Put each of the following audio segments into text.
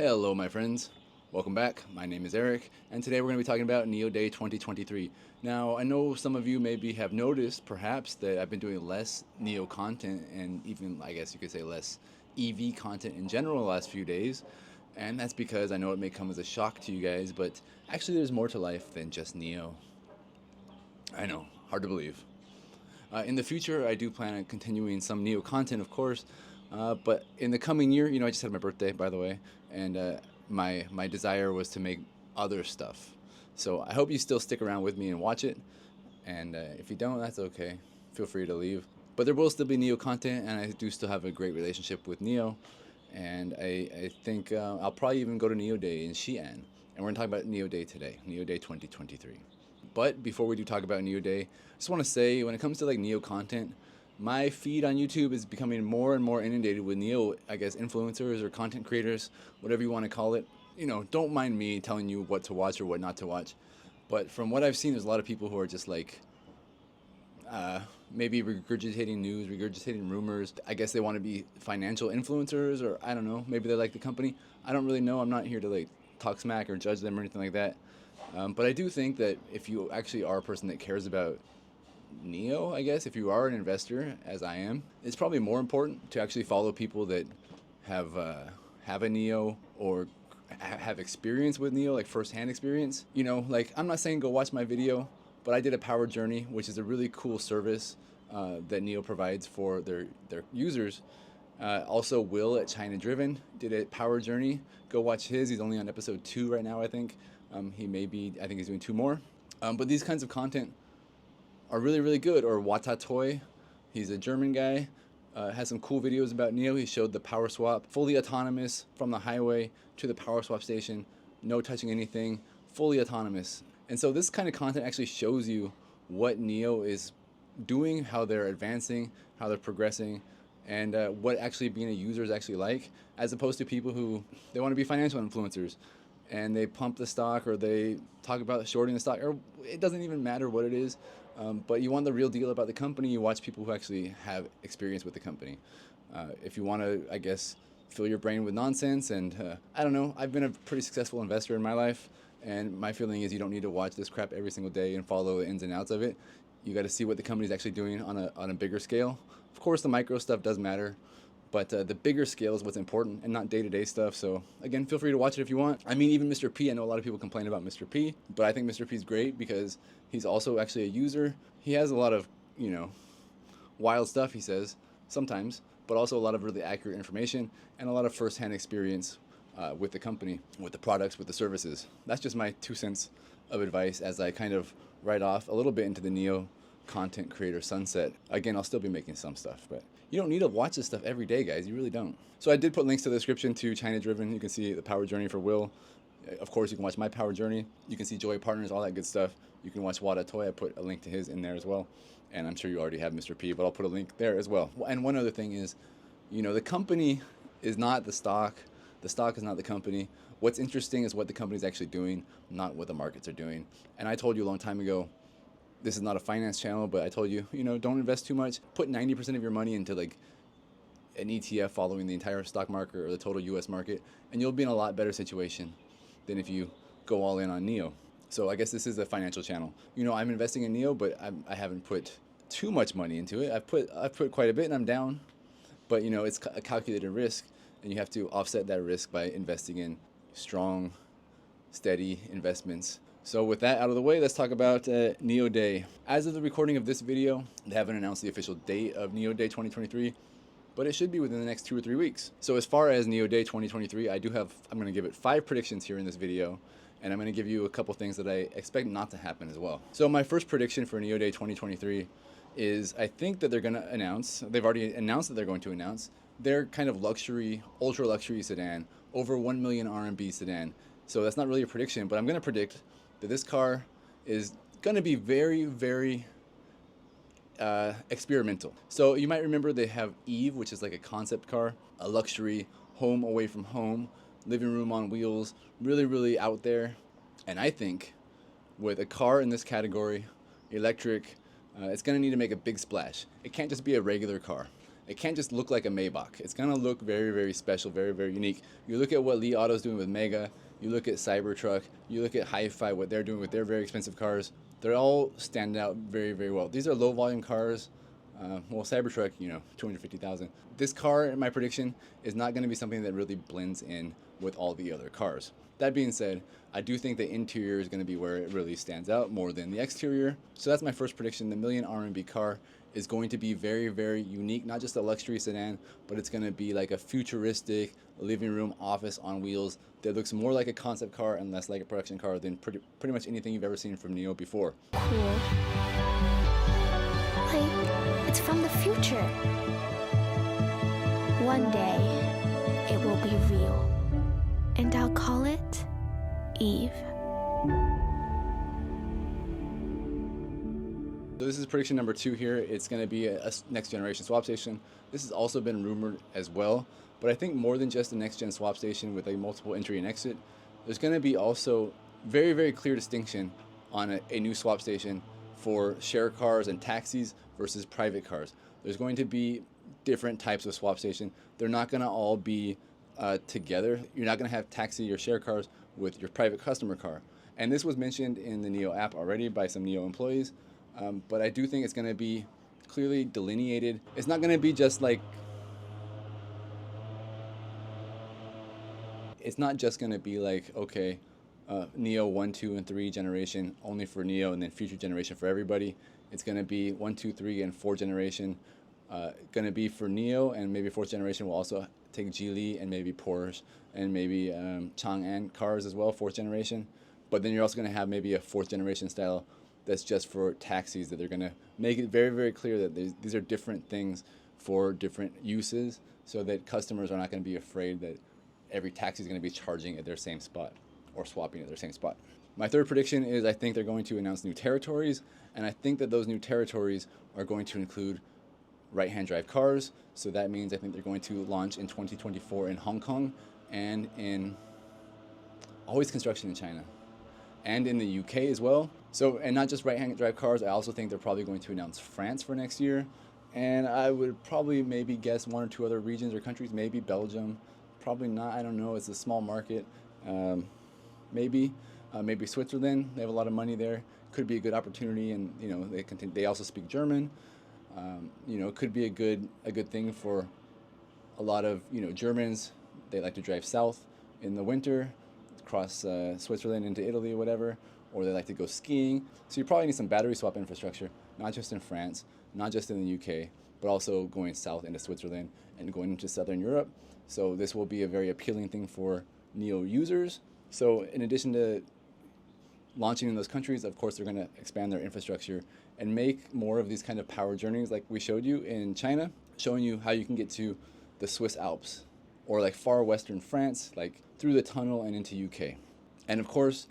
Hello my friends, welcome back. My name is Eric and today we're going to be talking about NIO Day 2023. Now I know some of you maybe have noticed perhaps that I've been doing less NIO content and even I guess you could say less EV content in general the last few days, and that's because I know it may come as a shock to you guys, but actually there's more to life than just NIO. I know, hard to believe. In the future I do plan on continuing some NIO content of course, but in the coming year, I just had my birthday, by the way, and my desire was to make other stuff. So I hope you still stick around with me and watch it, and if you don't, that's okay. Feel free to leave. But there will still be NIO content, and I do still have a great relationship with NIO, and I think I'll probably even go to NIO Day in Xi'an, and we're going to talk about NIO Day today, NIO Day 2023. But before we do talk about NIO Day, I just want to say when it comes to like NIO content, my feed on YouTube is becoming more and more inundated with NIO, I guess, influencers or content creators, whatever you want to call it. Don't mind me telling you what to watch or what not to watch. But from what I've seen, there's a lot of people who are just like, maybe regurgitating news, regurgitating rumors. I guess they want to be financial influencers, or I don't know, maybe they like the company. I don't really know. I'm not here to like talk smack or judge them or anything like that. But I do think that if you actually are a person that cares about NIO, I guess, if you are an investor, as I am, it's probably more important to actually follow people that have a NIO or have experience with NIO, like first-hand experience. Like I'm not saying go watch my video, but I did a power journey, which is a really cool service that NIO provides for their users. Also, Will at China Driven did a power journey. Go watch his. He's only on episode 2 right now, I think. I think he's doing 2 more. But these kinds of content are really, really good. Or Wata Toy, he's a German guy, has some cool videos about NIO. He showed the power swap, fully autonomous from the highway to the power swap station, no touching anything, fully autonomous. And so this kind of content actually shows you what NIO is doing, how they're advancing, how they're progressing, and what actually being a user is actually like, as opposed to people who, they want to be financial influencers and they pump the stock or they talk about shorting the stock, or it doesn't even matter what it is. But you want the real deal about the company, you watch people who actually have experience with the company. If you want to, I guess, fill your brain with nonsense, and I don't know, I've been a pretty successful investor in my life, and my feeling is you don't need to watch this crap every single day and follow the ins and outs of it. You got to see what the company's actually doing on a bigger scale. Of course, the micro stuff does matter, but the bigger scale is what's important and not day-to-day stuff. So again, feel free to watch it if you want. I mean, even Mr. P, I know a lot of people complain about Mr. P, but I think Mr. P is great because he's also actually a user. He has a lot of, wild stuff, he says, sometimes, but also a lot of really accurate information and a lot of first-hand experience with the company, with the products, with the services. That's just my 2 cents of advice as I kind of ride off a little bit into the NIO content creator sunset. Again, I'll still be making some stuff, but you don't need to watch this stuff every day, guys. You really don't. So I did put links to the description to China Driven. You can see the power journey for Will. Of course, you can watch my power journey. You can see Joy Partners, all that good stuff. You can watch Wada Toy. I put a link to his in there as well. And I'm sure you already have Mr. P, but I'll put a link there as well. And one other thing is, the company is not the stock. The stock is not the company. What's interesting is what the company's actually doing, not what the markets are doing. And I told you a long time ago, this is not a finance channel, but I told you, don't invest too much. Put 90% of your money into like an ETF following the entire stock market or the total US market, and you'll be in a lot better situation than if you go all in on NIO. So I guess this is a financial channel. I'm investing in NIO, but I haven't put too much money into it. I've put quite a bit and I'm down, but it's a calculated risk, and you have to offset that risk by investing in strong, steady investments. So with that out of the way, let's talk about NIO Day. As of the recording of this video, they haven't announced the official date of NIO Day 2023, but it should be within the next 2 or 3 weeks. So as far as NIO Day 2023, I'm going to give it 5 predictions here in this video, and I'm going to give you a couple things that I expect not to happen as well. So my first prediction for NIO Day 2023 is I think that they're going to announce, they've already announced that they're going to announce, their kind of luxury, ultra luxury sedan, over 1 million RMB sedan. So that's not really a prediction, but I'm going to predict that this car is going to be very, very experimental. So you might remember they have Eve, which is like a concept car, a luxury home away from home, living room on wheels, really, really out there. And I think with a car in this category, electric, it's going to need to make a big splash. It can't just be a regular car. it can't just look like a Maybach. It's gonna look very, very special, very, very unique. You look at what Li Auto's doing with Mega, you look at Cybertruck, you look at Hi-Fi, what they're doing with their very expensive cars. They're all stand out very, very well. These are low volume cars. Well, Cybertruck, 250,000. This car, in my prediction, is not going to be something that really blends in with all the other cars. That being said, I do think the interior is going to be where it really stands out more than the exterior. So that's my first prediction. The million RMB car is going to be very, very unique. Not just a luxury sedan, but it's going to be like a futuristic living room office on wheels that looks more like a concept car and less like a production car than pretty much anything you've ever seen from NIO before. Cool. Like, it's from the future. One day, it will be real. And I'll call it Eve. So this is prediction number 2 here. It's going to be a next generation swap station. This has also been rumored as well, but I think more than just a next gen swap station with a multiple entry and exit, there's going to be also very, very clear distinction on a new swap station for share cars and taxis versus private cars. There's going to be different types of swap station. They're not going to all be together. You're not going to have taxi or share cars with your private customer car. And this was mentioned in the NIO app already by some NIO employees, but I do think it's going to be clearly delineated. It's not going to be just like, it's not just going to be like, okay, NIO 1, 2, and 3 generation only for NIO and then future generation for everybody. It's going to be 1, 2, 3, and 4 generation going to be for NIO, and maybe 4th generation will also take Geely and maybe Porsche and maybe Chang'an cars as well, 4th generation. But then you're also going to have maybe a 4th generation style that's just for taxis, that they're going to make it very, very clear that these are different things for different uses, so that customers are not going to be afraid that every taxi is going to be charging at their same spot or swapping at their same spot. My third prediction is I think they're going to announce new territories, and I think that those new territories are going to include right-hand drive cars. So that means I think they're going to launch in 2024 in Hong Kong and in always construction in China and in the UK as well. So, and not just right-hand drive cars, I also think they're probably going to announce France for next year. And I would probably maybe guess 1 or 2 other regions or countries, maybe Belgium, probably not, I don't know, it's a small market. Maybe Switzerland, they have a lot of money there, could be a good opportunity, and they also speak German. It could be a good thing for a lot of Germans. They like to drive south in the winter, across Switzerland into Italy or whatever, or they like to go skiing. So you probably need some battery swap infrastructure, not just in France, not just in the UK, but also going south into Switzerland and going into Southern Europe. So this will be a very appealing thing for NIO users. So in addition to launching in those countries, of course, they're going to expand their infrastructure and make more of these kind of power journeys like we showed you in China, showing you how you can get to the Swiss Alps or like far western France, like through the tunnel and into UK. And of course,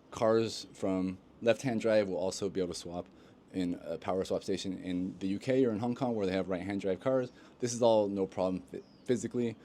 cars from left-hand drive will also be able to swap in a power swap station in the UK or in Hong Kong where they have right-hand drive cars. This is all no problem physically,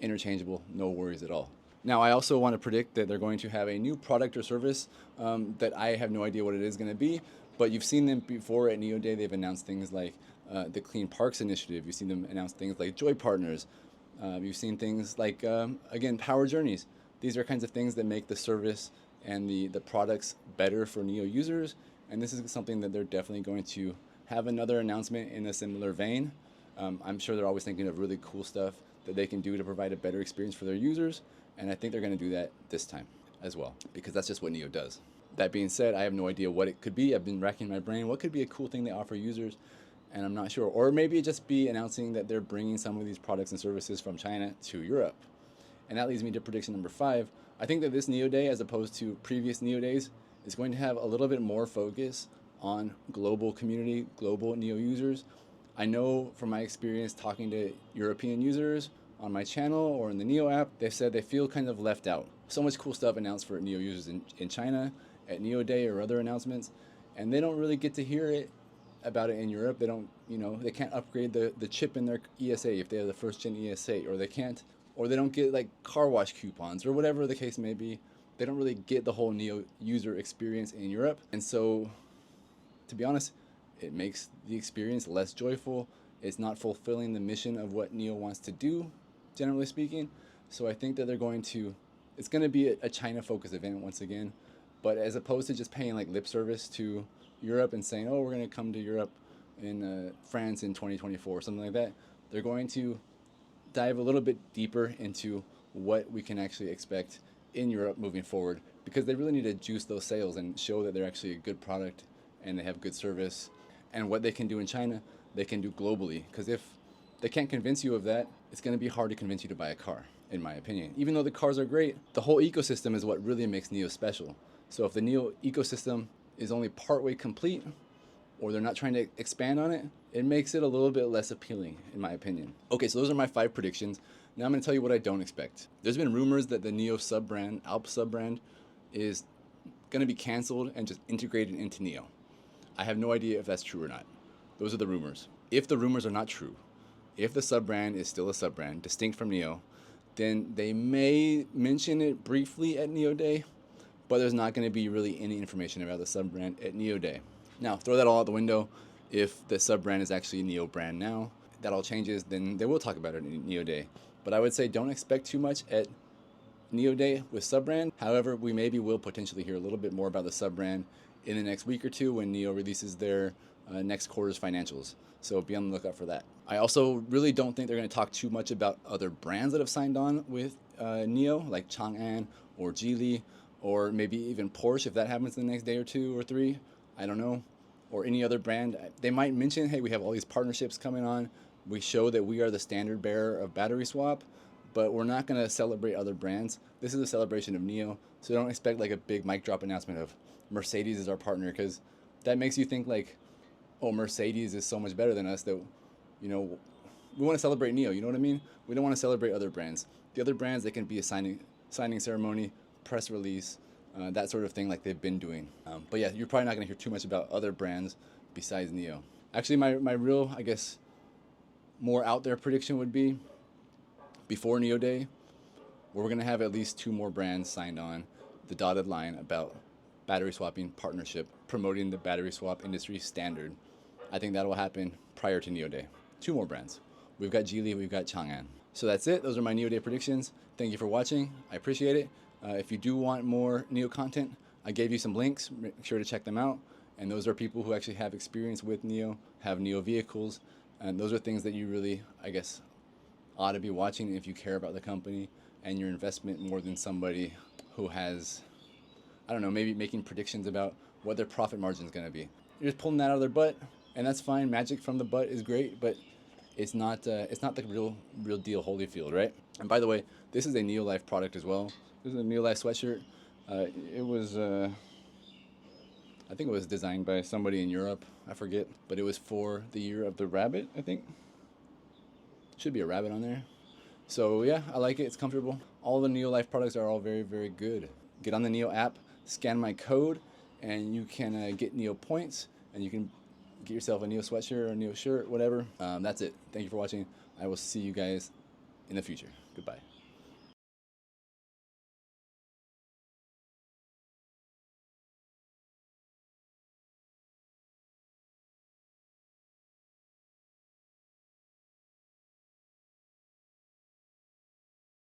interchangeable, no worries at all. Now, I also want to predict that they're going to have a new product or service that I have no idea what it is going to be, but you've seen them before at NIO Day. They've announced things like the Clean Parks Initiative. You've seen them announce things like Joy Partners. You've seen things like, again, Power Journeys. These are kinds of things that make the service and the products better for NIO users, and this is something that they're definitely going to have another announcement in a similar vein. I'm sure they're always thinking of really cool stuff that they can do to provide a better experience for their users, and I think they're going to do that this time as well, because that's just what NIO does. That being said, I have no idea what it could be. I've been racking my brain. What could be a cool thing they offer users? And I'm not sure. Or maybe it just be announcing that they're bringing some of these products and services from China to Europe. And that leads me to prediction number 5. I think that this NIO Day, as opposed to previous NIO Days, is going to have a little bit more focus on global community, global NIO users. I know from my experience talking to European users on my channel or in the NIO app, they've said they feel kind of left out. So much cool stuff announced for NIO users in China at NIO Day or other announcements, and they don't really get to hear about it in Europe. They don't, they can't upgrade the chip in their ES8 if they have the 1st gen ES8, or they don't get like car wash coupons or whatever the case may be. They don't really get the whole NIO user experience in Europe. And so, to be honest, it makes the experience less joyful It's not fulfilling the mission of what NIO wants to do, generally speaking. So I think that it's going to be a China-focused event once again. But as opposed to just paying like lip service to Europe and saying, oh, we're going to come to Europe in France in 2024, something like that, they're going to dive a little bit deeper into what we can actually expect in Europe moving forward, because they really need to juice those sales and show that they're actually a good product and they have good service. And what they can do in China, they can do globally. Because if they can't convince you of that, it's going to be hard to convince you to buy a car, in my opinion. Even though the cars are great, the whole ecosystem is what really makes NIO special. So if the NIO ecosystem is only partway complete, or they're not trying to expand on it, it makes it a little bit less appealing, in my opinion. Okay, so those are my 5 predictions. Now I'm going to tell you what I don't expect. There's been rumors that the NIO sub-brand, Alp sub-brand, is going to be canceled and just integrated into NIO. I have no idea if that's true or not. Those are the rumors. If the rumors are not true, if the sub-brand is still a sub-brand, distinct from NIO, then they may mention it briefly at NIO Day, but there's not going to be really any information about the sub-brand at NIO Day. Now, throw that all out the window. If the sub-brand is actually a NIO brand now, that all changes, then they will talk about it in NIO Day. But I would say don't expect too much at NIO Day with sub-brand. However, we maybe will potentially hear a little bit more about the sub-brand in the next week or two when NIO releases their next quarter's financials. So be on the lookout for that. I also really don't think they're going to talk too much about other brands that have signed on with NIO, like Chang'an or Geely, or maybe even Porsche if that happens in the next day or 2 or 3. I don't know. Or any other brand. They might mention, hey, we have all these partnerships coming on. We show that we are the standard bearer of battery swap, but we're not going to celebrate other brands. This is a celebration of NIO, so don't expect like a big mic drop announcement of Mercedes is our partner, because that makes you think like, oh, Mercedes is so much better than us that, you know, we want to celebrate NIO, you know what I mean? We don't want to celebrate other brands. The other brands, they can be a signing ceremony, press release, that sort of thing like they've been doing. But yeah, you're probably not going to hear too much about other brands besides NIO. Actually, my real, I guess, more out there prediction would be before NIO Day, where we're going to have at least 2 more brands signed on the dotted line about battery swapping partnership, promoting the battery swap industry standard. I think that will happen prior to NIO Day. 2 more brands. We've got Geely, we've got Chang'an. So that's it. Those are my NIO Day predictions. Thank you for watching. I appreciate it. If you do want more NIO content, I gave you some links. Make sure to check them out. And those are people who actually have experience with NIO, have NIO vehicles. And those are things that you really, I guess, ought to be watching if you care about the company and your investment more than somebody who has, I don't know, maybe making predictions about what their profit margin is going to be. You're just pulling that out of their butt, and that's fine. Magic from the butt is great, but it's not the real deal Holyfield, right? And by the way, this is a NIO Life product as well. This is a NIO Life sweatshirt. It was, I think it was designed by somebody in Europe. I forget, but it was for the year of the rabbit, I think. Should be a rabbit on there. So yeah, I like it. It's comfortable. All the NIO Life products are all very, very good. Get on the NIO app, scan my code, and you can get NIO points, and you can get yourself a NIO sweatshirt or a NIO shirt, whatever. That's it. Thank you for watching. I will see you guys in the future. Goodbye.